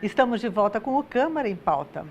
Estamos de volta com o Câmara em Pauta.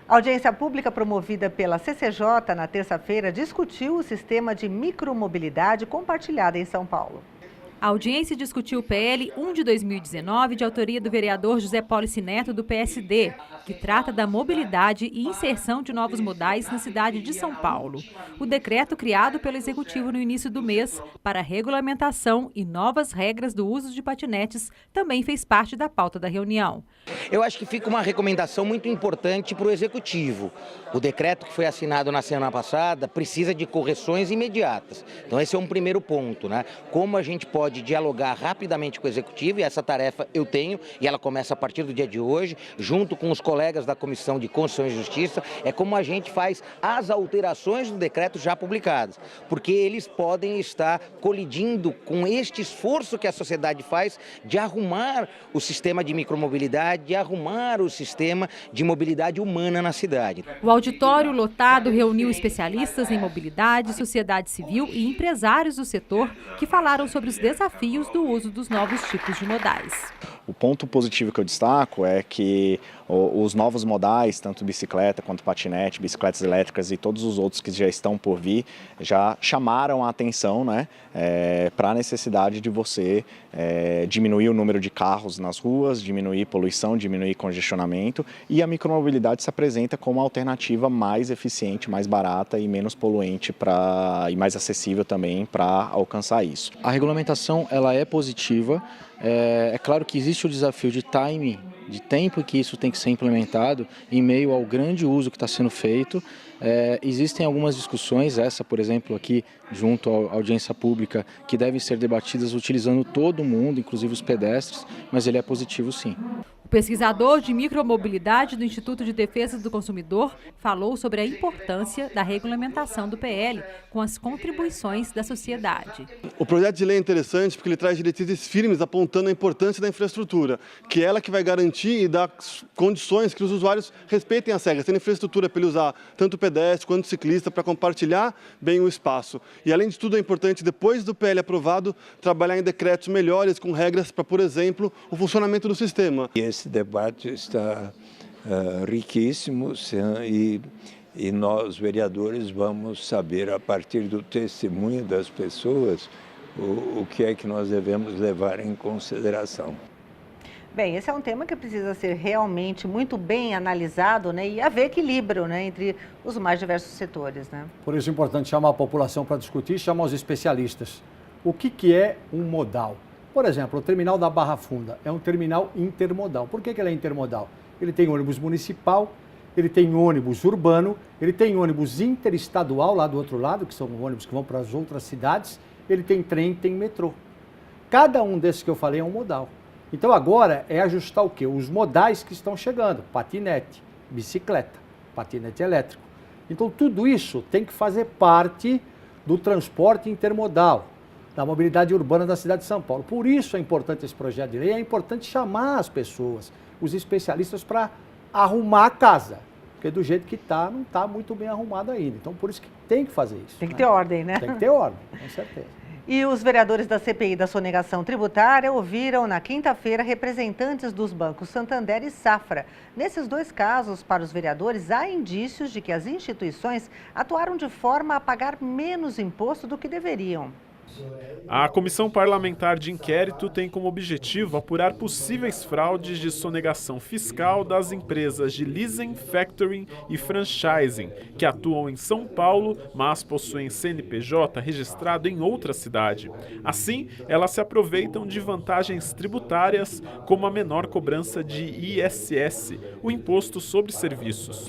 A audiência pública promovida pela CCJ na terça-feira discutiu o sistema de micromobilidade compartilhada em São Paulo. A audiência discutiu o PL 1 de 2019, de autoria do vereador José Polici Neto, do PSD, que trata da mobilidade e inserção de novos modais na cidade de São Paulo. O decreto criado pelo Executivo no início do mês para a regulamentação e novas regras do uso de patinetes também fez parte da pauta da reunião. Eu acho que fica uma recomendação muito importante para o Executivo. O decreto que foi assinado na semana passada precisa de correções imediatas. Então esse é um primeiro ponto, né? Como a gente pode dialogar rapidamente com o Executivo, e essa tarefa eu tenho, e ela começa a partir do dia de hoje, junto com os colegas da Comissão de Constituição e Justiça, é como a gente faz as alterações do decreto já publicadas, porque eles podem estar colidindo com este esforço que a sociedade faz de arrumar o sistema de micromobilidade, de arrumar o sistema de mobilidade humana na cidade. O auditório lotado reuniu especialistas em mobilidade, sociedade civil e empresários do setor que falaram sobre os desafios do uso dos novos tipos de modais. O ponto positivo que eu destaco é que os novos modais, tanto bicicleta quanto patinete, bicicletas elétricas e todos os outros que já estão por vir, já chamaram a atenção, né, para a necessidade de você diminuir o número de carros nas ruas, diminuir poluição, diminuir congestionamento, e a micromobilidade se apresenta como a alternativa mais eficiente, mais barata e menos poluente e mais acessível também para alcançar isso. A regulamentação ela é positiva. É claro que existe o desafio de timing, de tempo que isso tem que ser implementado em meio ao grande uso que está sendo feito. Existem algumas discussões, essa por exemplo aqui junto à audiência pública, que devem ser debatidas utilizando todo mundo, inclusive os pedestres, mas ele é positivo sim. O pesquisador de micromobilidade do Instituto de Defesa do Consumidor falou sobre a importância da regulamentação do PL com as contribuições da sociedade. O projeto de lei é interessante porque ele traz diretrizes firmes apontando a importância da infraestrutura, que é ela que vai garantir e dar condições que os usuários respeitem as regras, tendo infraestrutura para ele usar tanto o pedestre quanto o ciclista para compartilhar bem o espaço. E além de tudo é importante, depois do PL aprovado, trabalhar em decretos melhores com regras para, por exemplo, o funcionamento do sistema. Esse debate está riquíssimo e nós, vereadores, vamos saber, a partir do testemunho das pessoas, o que é que nós devemos levar em consideração. Bem, esse é um tema que precisa ser realmente muito bem analisado, né, e haver equilíbrio, né, entre os mais diversos setores, né? Por isso é importante chamar a população para discutir e chamar os especialistas. O que é um modal? Por exemplo, o terminal da Barra Funda é um terminal intermodal. Por que ele é intermodal? Ele tem ônibus municipal, ele tem ônibus urbano, ele tem ônibus interestadual lá do outro lado, que são ônibus que vão para as outras cidades, ele tem trem, tem metrô. Cada um desses que eu falei é um modal. Então agora é ajustar o quê? Os modais que estão chegando, patinete, bicicleta, patinete elétrico. Então tudo isso tem que fazer parte do transporte intermodal, da mobilidade urbana da cidade de São Paulo. Por isso é importante esse projeto de lei, é importante chamar as pessoas, os especialistas para arrumar a casa, porque do jeito que está, não está muito bem arrumado ainda. Então por isso que tem que fazer isso. Tem que ter ordem, né? Tem que ter ordem, com certeza. E os vereadores da CPI da sonegação tributária ouviram na quinta-feira representantes dos bancos Santander e Safra. Nesses dois casos, para os vereadores, há indícios de que as instituições atuaram de forma a pagar menos imposto do que deveriam. A Comissão Parlamentar de Inquérito tem como objetivo apurar possíveis fraudes de sonegação fiscal das empresas de leasing, factoring e franchising, que atuam em São Paulo, mas possuem CNPJ registrado em outra cidade. Assim, elas se aproveitam de vantagens tributárias, como a menor cobrança de ISS, o Imposto sobre Serviços.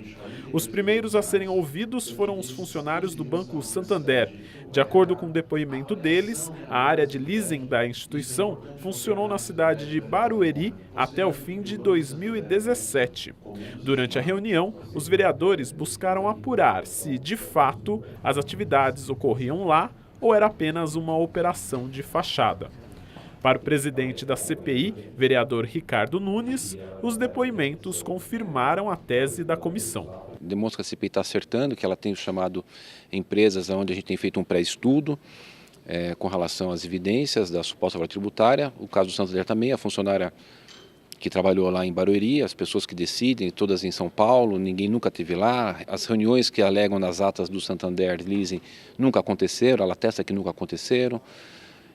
Os primeiros a serem ouvidos foram os funcionários do Banco Santander. De acordo com o depoimento deles, a área de leasing da instituição funcionou na cidade de Barueri até o fim de 2017. Durante a reunião, os vereadores buscaram apurar se, de fato, as atividades ocorriam lá ou era apenas uma operação de fachada. Para o presidente da CPI, vereador Ricardo Nunes, os depoimentos confirmaram a tese da comissão. Demonstra que a CPI está acertando, que ela tem chamado empresas onde a gente tem feito um pré-estudo com relação às evidências da suposta fraude tributária. O caso do Santander também, a funcionária que trabalhou lá em Barueri, as pessoas que decidem, todas em São Paulo, ninguém nunca esteve lá. As reuniões que alegam nas atas do Santander Leasing nunca aconteceram, ela atesta que nunca aconteceram.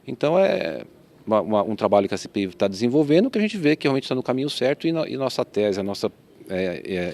Então é um trabalho que a CPI está desenvolvendo, que a gente vê que realmente está no caminho certo, e nossa tese, a nossa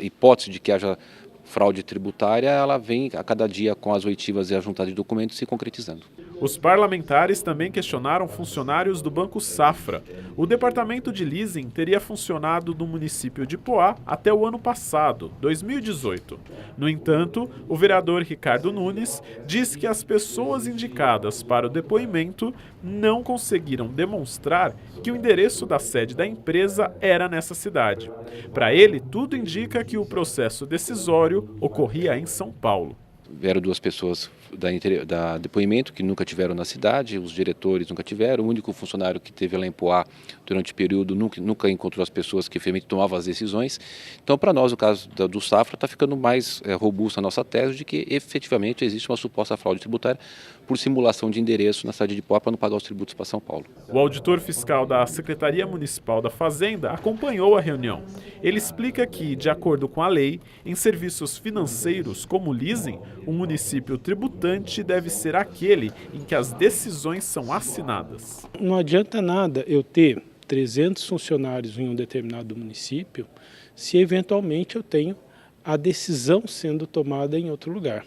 hipótese de que haja fraude tributária, ela vem a cada dia com as oitivas e a juntada de documentos se concretizando. Os parlamentares também questionaram funcionários do Banco Safra. O departamento de leasing teria funcionado no município de Poá até o ano passado, 2018. No entanto, o vereador Ricardo Nunes diz que as pessoas indicadas para o depoimento não conseguiram demonstrar que o endereço da sede da empresa era nessa cidade. Para ele, tudo indica que o processo decisório ocorria em São Paulo. Vieram duas pessoas da depoimento que nunca tiveram na cidade, os diretores nunca tiveram, o único funcionário que teve lá em Poá durante o período nunca encontrou as pessoas que efetivamente tomavam as decisões. Então, para nós, o caso do Safra está ficando mais robusta a nossa tese de que efetivamente existe uma suposta fraude tributária por simulação de endereço na cidade de Poá para não pagar os tributos para São Paulo. O auditor fiscal da Secretaria Municipal da Fazenda acompanhou a reunião. Ele explica que, de acordo com a lei, em serviços financeiros como leasing, o município tributante deve ser aquele em que as decisões são assinadas. Não adianta nada eu ter 300 funcionários em um determinado município se eventualmente eu tenho a decisão sendo tomada em outro lugar.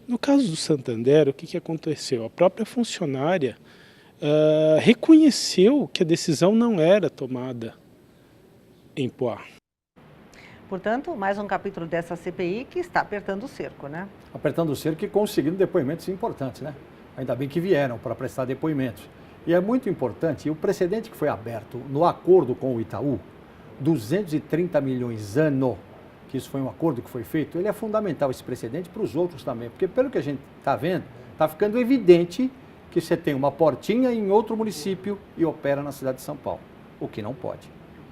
No caso do Santander, o que aconteceu? A própria funcionária reconheceu que a decisão não era tomada em Poá. Portanto, mais um capítulo dessa CPI que está apertando o cerco, né? Apertando o cerco e conseguindo depoimentos importantes, né? Ainda bem que vieram para prestar depoimentos. E é muito importante, e o precedente que foi aberto no acordo com o Itaú, 230 milhões ano, que isso foi um acordo que foi feito, ele é fundamental, esse precedente, para os outros também. Porque pelo que a gente está vendo, está ficando evidente que você tem uma portinha em outro município e opera na cidade de São Paulo, o que não pode.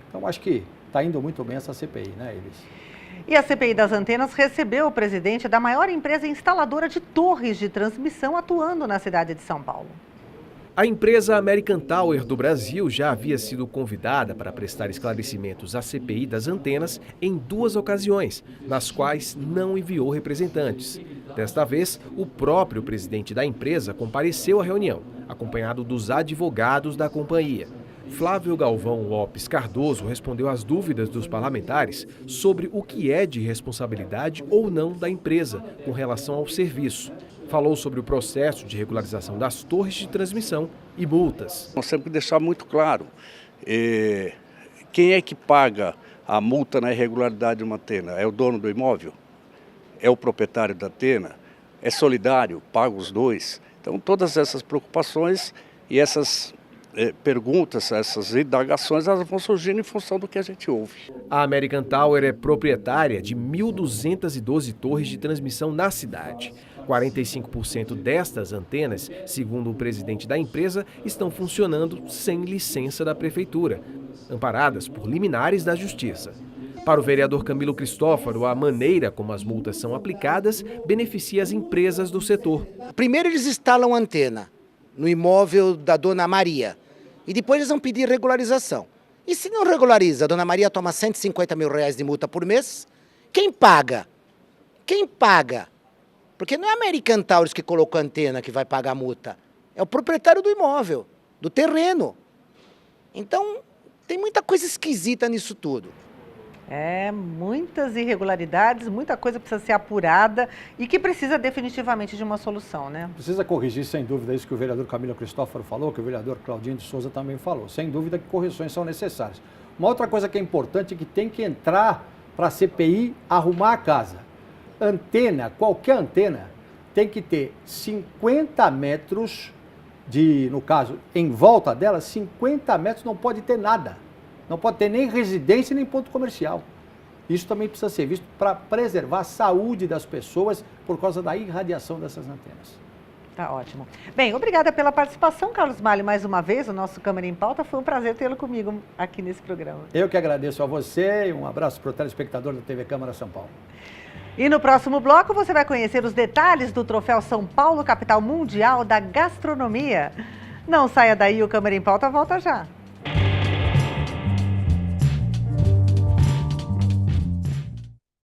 Então, acho que está indo muito bem essa CPI, né, Elis? E a CPI das antenas recebeu o presidente da maior empresa instaladora de torres de transmissão atuando na cidade de São Paulo. A empresa American Tower do Brasil já havia sido convidada para prestar esclarecimentos à CPI das antenas em 2 ocasiões, nas quais não enviou representantes. Desta vez, o próprio presidente da empresa compareceu à reunião, acompanhado dos advogados da companhia. Flávio Galvão Lopes Cardoso respondeu às dúvidas dos parlamentares sobre o que é de responsabilidade ou não da empresa com relação ao serviço. Falou sobre o processo de regularização das torres de transmissão e multas. Nós temos que deixar muito claro, quem é que paga a multa na irregularidade de uma antena? É o dono do imóvel? É o proprietário da antena? É solidário? Paga os dois? Então, todas essas preocupações e essas perguntas, essas indagações, elas vão surgindo em função do que a gente ouve. A American Tower é proprietária de 1.212 torres de transmissão na cidade. 45% destas antenas, segundo o presidente da empresa, estão funcionando sem licença da prefeitura, amparadas por liminares da Justiça. Para o vereador Camilo Cristófaro, a maneira como as multas são aplicadas beneficia as empresas do setor. Primeiro eles instalam antena no imóvel da Dona Maria e depois eles vão pedir regularização. E se não regulariza, a Dona Maria toma R$150 mil de multa por mês, quem paga? Quem paga? Porque não é a American Tower que colocou a antena que vai pagar a multa, é o proprietário do imóvel, do terreno. Então, tem muita coisa esquisita nisso tudo. Muitas irregularidades, muita coisa precisa ser apurada e que precisa definitivamente de uma solução, né? Precisa corrigir, sem dúvida, isso que o vereador Camilo Cristófaro falou, que o vereador Claudinho de Souza também falou. Sem dúvida que correções são necessárias. Uma outra coisa que é importante é que tem que entrar para a CPI arrumar a casa. Antena, qualquer antena, tem que ter 50 metros no caso, em volta dela, 50 metros não pode ter nada. Não pode ter nem residência, nem ponto comercial. Isso também precisa ser visto para preservar a saúde das pessoas por causa da irradiação dessas antenas. Tá ótimo. Bem, obrigada pela participação, Carlos Malho, mais uma vez, o nosso Câmara em Pauta. Foi um prazer tê-lo comigo aqui nesse programa. Eu que agradeço a você e um abraço para o telespectador da TV Câmara São Paulo. E no próximo bloco você vai conhecer os detalhes do Troféu São Paulo, capital mundial da gastronomia. Não saia daí, o Câmara em Pauta volta já.